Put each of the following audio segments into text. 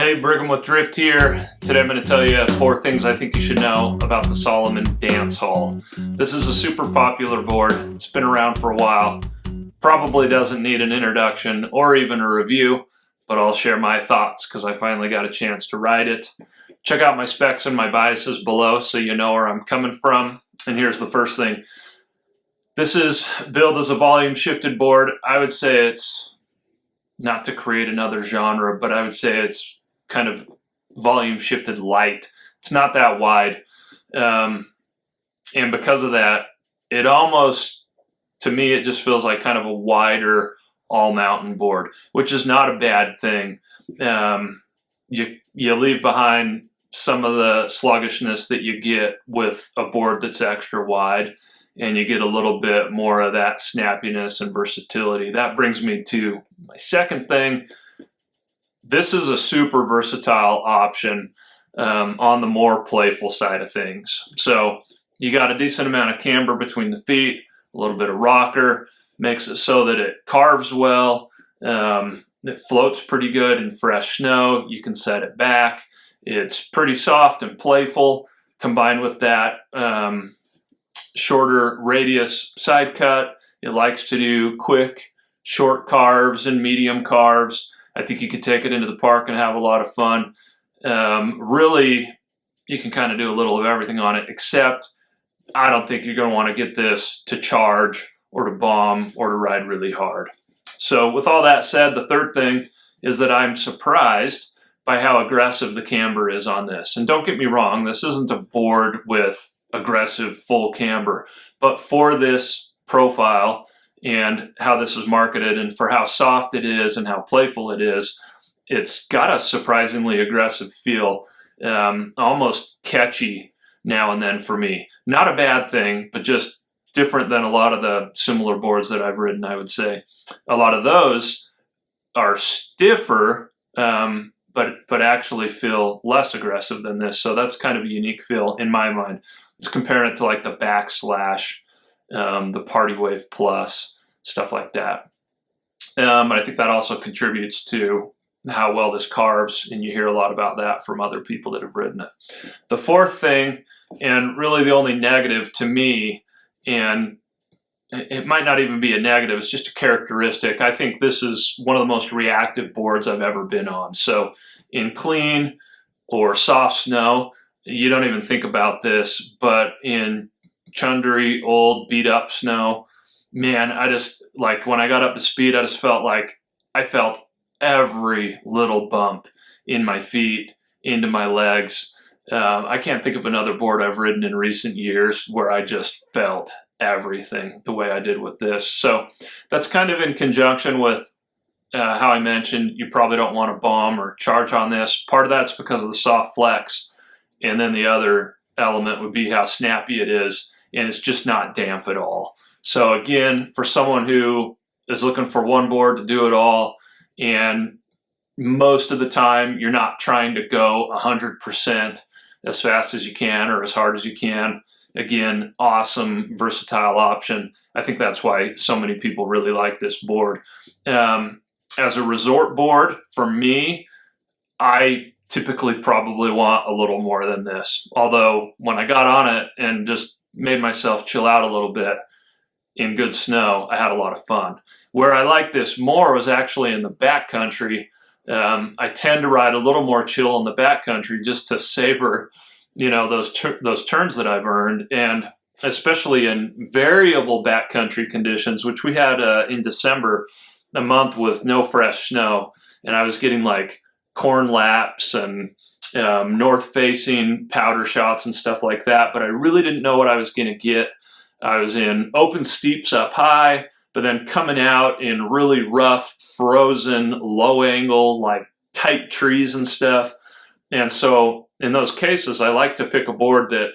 Hey, Brigham with Drift here. Today I'm going to tell you 4 things I think you should know about the Salomon Dancehaul. This is a super popular board. It's been around for a while. Probably doesn't need an introduction or even a review, but I'll share my thoughts because I finally got a chance to ride it. Check out my specs and my biases below so you know where I'm coming from. And here's the first thing. This is billed as a volume shifted board. I would say it's, not to create another genre, but I would say it's kind of volume shifted light. It's not that wide. And because of that, it almost, to me, it just feels like kind of a wider all-mountain board, which is not a bad thing. You leave behind some of the sluggishness that you get with a board that's extra wide, and you get a little bit more of that snappiness and versatility. That brings me to my second thing. This is a super versatile option on the more playful side of things. So you got a decent amount of camber between the feet, a little bit of rocker, makes it so that it carves well. It floats pretty good in fresh snow. You can set it back. It's pretty soft and playful, combined with that shorter radius side cut. It likes to do quick, short carves and medium carves. I think you could take it into the park and have a lot of fun. Really, you can kind of do a little of everything on it, except I don't think you're going to want to get this to charge or to bomb or to ride really hard. So with all that said, the third thing is that I'm surprised by how aggressive the camber is on this. And don't get me wrong, this isn't a board with aggressive full camber, but for this profile and how this is marketed and for how soft it is and how playful it is, it's got a surprisingly aggressive feel, almost catchy now and then for me. Not a bad thing, but just different than a lot of the similar boards that I've ridden, I would say. A lot of those are stiffer, but actually feel less aggressive than this. So that's kind of a unique feel in my mind. Let's compare it to like the Backslash, the Party Wave Plus, stuff like that. But I think that also contributes to how well this carves, and you hear a lot about that from other people that have ridden it. The fourth thing, and really the only negative to me, and it might not even be a negative, it's just a characteristic. I think this is one of the most reactive boards I've ever been on. So in clean or soft snow, you don't even think about this, but in chundery, old, beat up snow, man, I just, like when I got up to speed, I just felt like I felt every little bump in my feet, into my legs. I can't think of another board I've ridden in recent years where I just felt everything the way I did with this. So that's kind of in conjunction with how I mentioned you probably don't want to bomb or charge on this. Part of that's because of the soft flex. And then the other element would be how snappy it is, and it's just not damp at all. So again, for someone who is looking for one board to do it all, and most of the time you're not trying to go 100% as fast as you can or as hard as you can, again, awesome, versatile option. I think that's why so many people really like this board. As a resort board, for me, I typically probably want a little more than this. Although when I got on it and just made myself chill out a little bit in good snow, I had a lot of fun. Where I liked this more was actually in the backcountry. I tend to ride a little more chill in the backcountry just to savor, you know, those turns that I've earned, and especially in variable backcountry conditions, which we had in December, a month with no fresh snow, and I was getting like corn laps and north-facing powder shots and stuff like that, but I really didn't know what I was going to get. I was in open steeps up high, but then coming out in really rough, frozen, low angle, like tight trees and stuff. And so in those cases, I like to pick a board that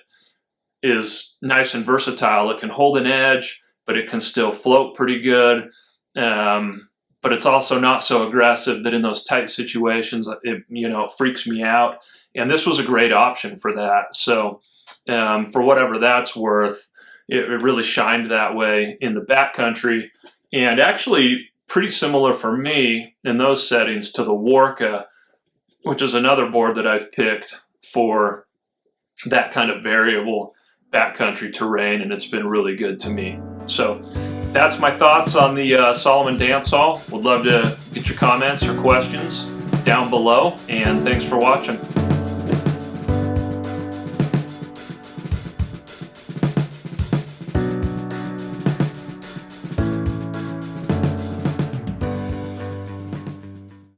is nice and versatile. It can hold an edge, but it can still float pretty good. But it's also not so aggressive that in those tight situations, it freaks me out. And this was a great option for that. So for whatever that's worth, it really shined that way in the backcountry. And actually pretty similar for me in those settings to the Warka which is another board that I've picked for that kind of variable backcountry terrain, and it's been really good to me. So that's my thoughts on the Salomon Dancehaul. Would love to get your comments or questions down below, and thanks for watching.